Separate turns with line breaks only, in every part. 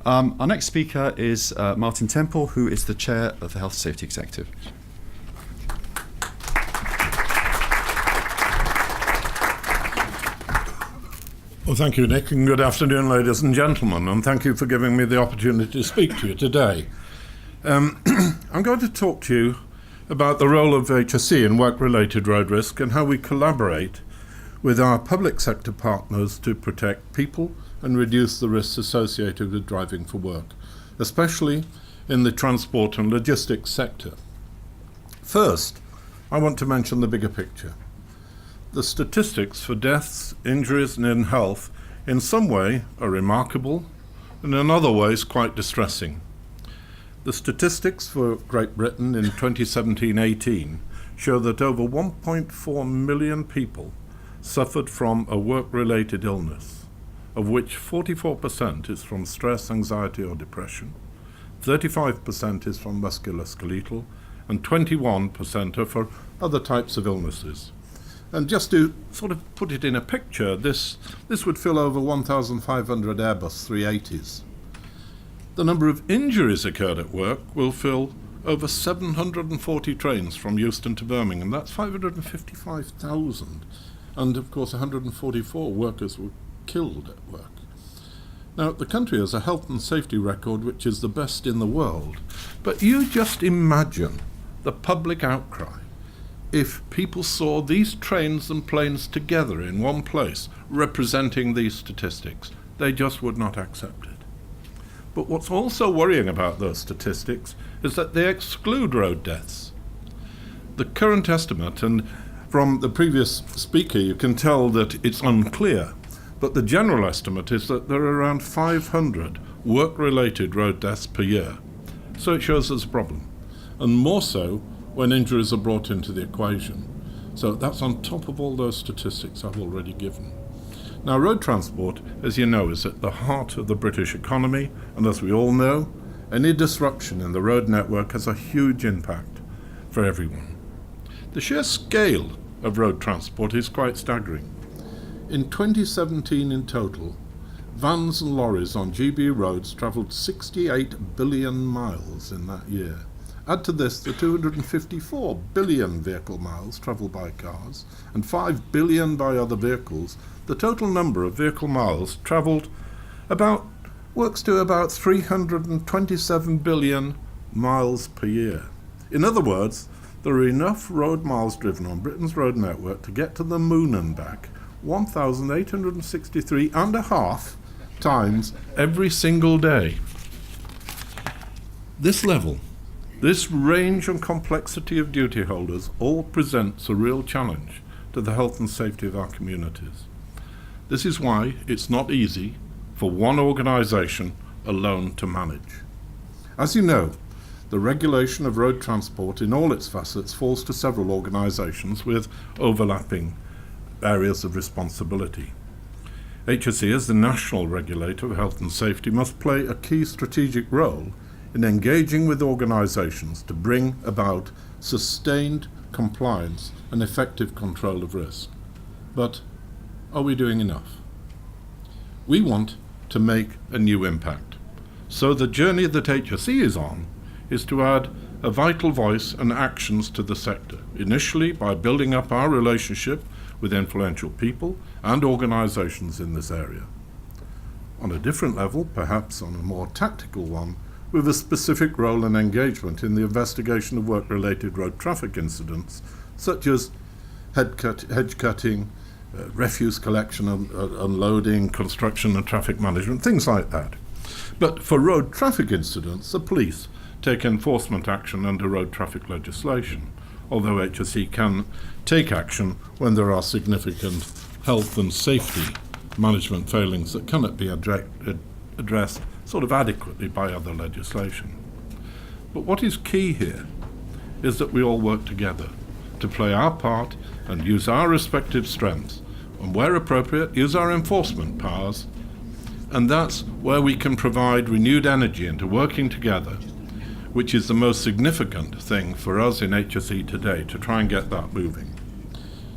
Our next speaker is Martin Temple, who is the Chair of the Health and Safety Executive.
Well, thank you, Nick, and good afternoon, ladies and gentlemen, and thank you for giving me the opportunity to speak to you today. I'm going to talk to you about the role of HSE in work-related road risk and how we collaborate with our public sector partners to protect people and reduce the risks associated with driving for work, especially in the transport and logistics sector. First, I want to mention the bigger picture. The statistics for deaths, injuries and ill health in some way are remarkable and in other ways quite distressing. The statistics for Great Britain in 2017-18 show that over 1.4 million people suffered from a work-related illness, of which 44% is from stress, anxiety or depression, 35% is from musculoskeletal, and 21% are for other types of illnesses. And just to sort of put it in a picture, this would fill over 1,500 Airbus 380s. The number of injuries occurred at work will fill over 740 trains from Euston to Birmingham. That's 555,000. And of course 144 workers were killed at work. Now, the country has a health and safety record which is the best in the world. But you just imagine the public outcry if people saw these trains and planes together in one place representing these statistics. They just would not accept it. But what's also worrying about those statistics is that they exclude road deaths. The current estimate, and from the previous speaker you can tell that it's unclear, but the general estimate is that there are around 500 work-related road deaths per year. So it shows there's a problem, and more so when injuries are brought into the equation. So that's on top of all those statistics I've already given. Now, road transport, as you know, is at the heart of the British economy, and as we all know, any disruption in the road network has a huge impact for everyone. The sheer scale of road transport is quite staggering. In 2017 in total, vans and lorries on GB roads travelled 68 billion miles in that year. Add to this the 254 billion vehicle miles travelled by cars and 5 billion by other vehicles. The total number of vehicle miles travelled works to about 327 billion miles per year. In other words, there are enough road miles driven on Britain's road network to get to the moon and back 1,863.5 times every single day. This range and complexity of duty holders all presents a real challenge to the health and safety of our communities. This is why it's not easy for one organisation alone to manage. As you know, the regulation of road transport in all its facets falls to several organisations with overlapping areas of responsibility. HSE, as the national regulator of health and safety, must play a key strategic role in engaging with organisations to bring about sustained compliance and effective control of risk. But are we doing enough? We want to make a new impact. So the journey that HSE is on is to add a vital voice and actions to the sector, initially by building up our relationship with influential people and organisations in this area. On a different level, perhaps on a more tactical one, with a specific role and engagement in the investigation of work-related road traffic incidents, such as hedge cutting, refuse collection and unloading, construction and traffic management, things like that. But for road traffic incidents, the police take enforcement action under road traffic legislation, although HSE can take action when there are significant health and safety management failings that cannot be addressed sort of adequately by other legislation. But what is key here is that we all work together to play our part and use our respective strengths, and where appropriate, use our enforcement powers, and that's where we can provide renewed energy into working together, which is the most significant thing for us in HSE today, to try and get that moving.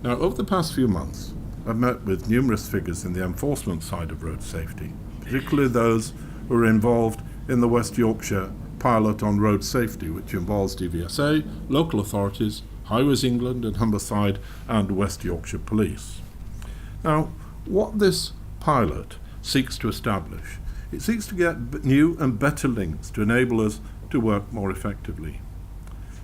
Now, over the past few months, I've met with numerous figures in the enforcement side of road safety, particularly those who are involved in the West Yorkshire pilot on road safety, which involves DVSA, local authorities, Highways England and Humberside, and West Yorkshire Police. Now, what this pilot seeks to establish, it seeks to get new and better links to enable us to work more effectively.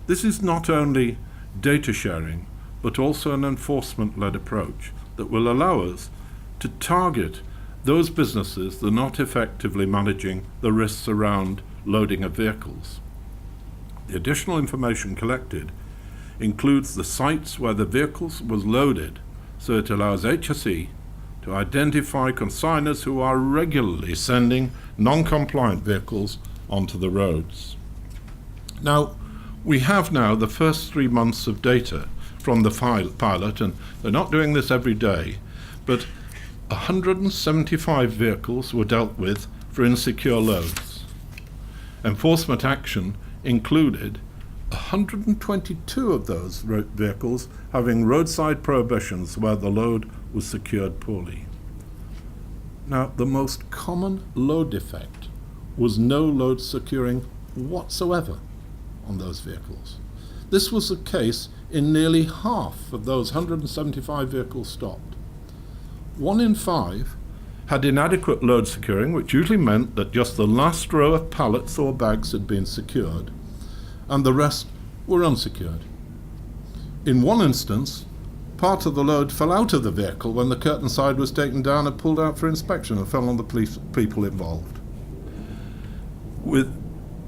This is not only data sharing, but also an enforcement-led approach that will allow us to target those businesses that are not effectively managing the risks around loading of vehicles. The additional information collected includes the sites where the vehicles was loaded, so it allows HSE to identify consignors who are regularly sending non-compliant vehicles onto the roads. Now, we have now the first 3 months of data from the pilot, and they're not doing this every day, but 175 vehicles were dealt with for insecure loads. Enforcement action included 122 of those vehicles having roadside prohibitions where the load was secured poorly. Now, the most common load defect was no load securing whatsoever on those vehicles. This was the case in nearly half of those 175 vehicles stopped. 1 in 5 had inadequate load securing, which usually meant that just the last row of pallets or bags had been secured, and the rest were unsecured. In one instance, part of the load fell out of the vehicle when the curtain side was taken down and pulled out for inspection and fell on the people involved.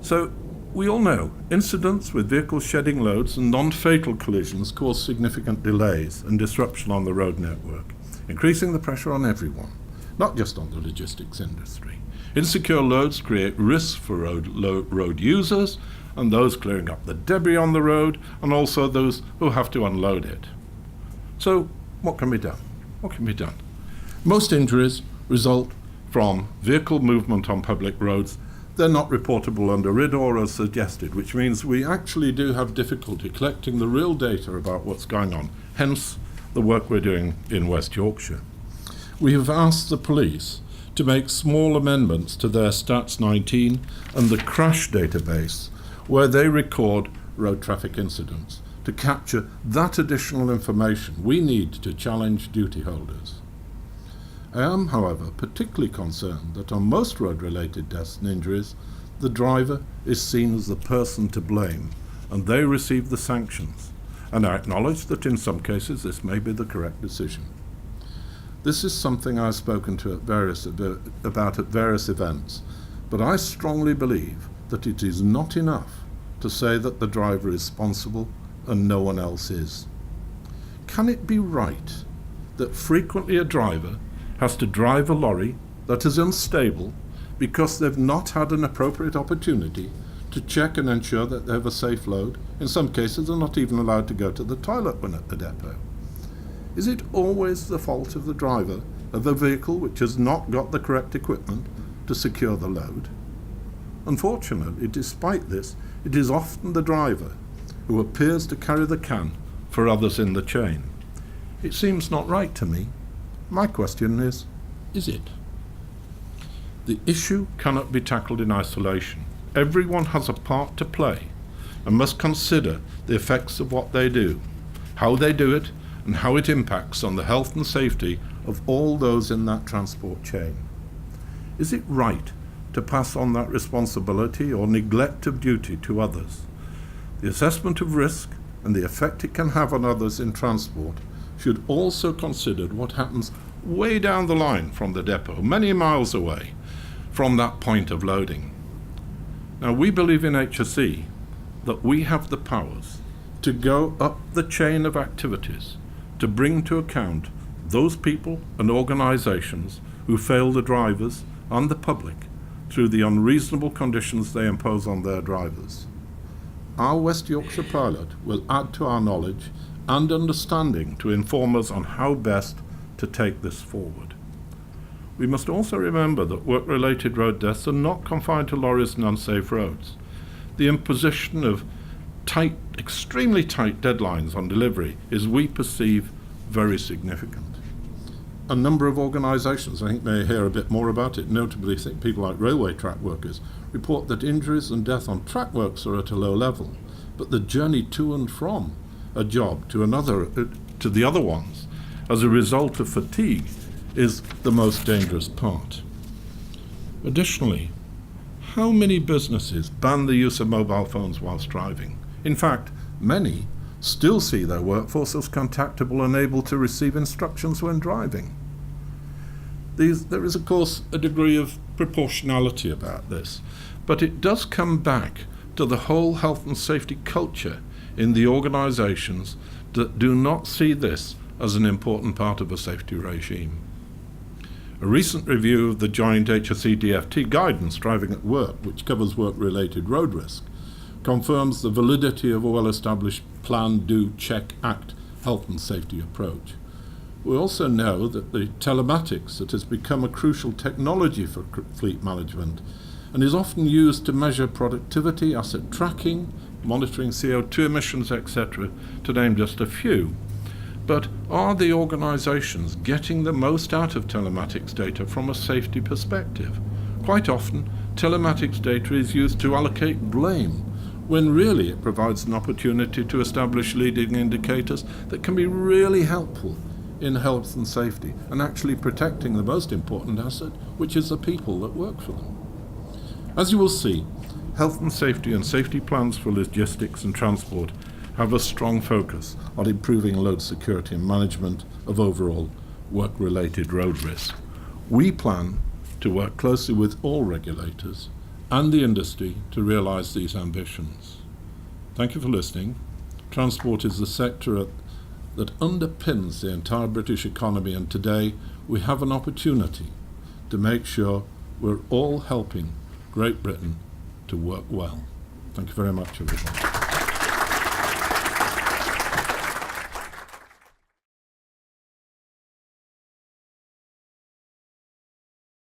So we all know incidents with vehicles shedding loads and non-fatal collisions cause significant delays and disruption on the road network, increasing the pressure on everyone, not just on the logistics industry. Insecure loads create risks for road users and those clearing up the debris on the road, and also those who have to unload it. So what can be done? What can be done? Most injuries result from vehicle movement on public roads. They're not reportable under RIDDOR as suggested, which means we actually do have difficulty collecting the real data about what's going on, hence the work we're doing in West Yorkshire. We have asked the police to make small amendments to their Stats 19 and the crash database, where they record road traffic incidents, to capture that additional information we need to challenge duty holders. I am, however, particularly concerned that on most road-related deaths and injuries, the driver is seen as the person to blame, and they receive the sanctions. And I acknowledge that in some cases this may be the correct decision. This is something I've spoken to about at various events, but I strongly believe that it is not enough to say that the driver is responsible and no one else is. Can it be right that frequently a driver has to drive a lorry that is unstable because they've not had an appropriate opportunity to check and ensure that they have a safe load? In some cases, they're not even allowed to go to the toilet when at the depot. Is it always the fault of the driver of a vehicle which has not got the correct equipment to secure the load? Unfortunately, despite this, it is often the driver who appears to carry the can for others in the chain. It seems not right to me. My question is it? The issue cannot be tackled in isolation. Everyone has a part to play and must consider the effects of what they do, how they do it, and how it impacts on the health and safety of all those in that transport chain. Is it right to pass on that responsibility or neglect of duty to others? The assessment of risk and the effect it can have on others in transport should also consider what happens way down the line from the depot, many miles away from that point of loading. Now, we believe in HSE that we have the powers to go up the chain of activities to bring to account those people and organisations who fail the drivers and the public through the unreasonable conditions they impose on their drivers. Our West Yorkshire pilot will add to our knowledge and understanding to inform us on how best to take this forward. We must also remember that work-related road deaths are not confined to lorries and unsafe roads. The imposition of extremely tight deadlines on delivery is, we perceive, very significant. a number of organisations, I think may hear a bit more about it, notably people like railway track workers, report that injuries and death on track works are at a low level, but the journey to and from a job to the other ones as a result of fatigue is the most dangerous part. Additionally, how many businesses ban the use of mobile phones whilst driving? In fact, many still see their workforce as contactable and able to receive instructions when driving. There is, of course, a degree of proportionality about this, but it does come back to the whole health and safety culture in the organisations that do not see this as an important part of a safety regime. A recent review of the joint HSE-DFT guidance, Driving at Work, which covers work-related road risk, confirms the validity of a well-established plan, do, check, act health and safety approach. We also know that the telematics that has become a crucial technology for fleet management and is often used to measure productivity, asset tracking, monitoring CO2 emissions, etc., to name just a few. But are the organisations getting the most out of telematics data from a safety perspective? Quite often, telematics data is used to allocate blame, when really it provides an opportunity to establish leading indicators that can be really helpful in health and safety and actually protecting the most important asset, which is the people that work for them. As you will see, health and safety plans for logistics and transport have a strong focus on improving load security and management of overall work-related road risk. We plan to work closely with all regulators and the industry to realise these ambitions. Thank you for listening. Transport is the sector that underpins the entire British economy, and today we have an opportunity to make sure we're all helping Great Britain to work well. Thank you very much, everyone.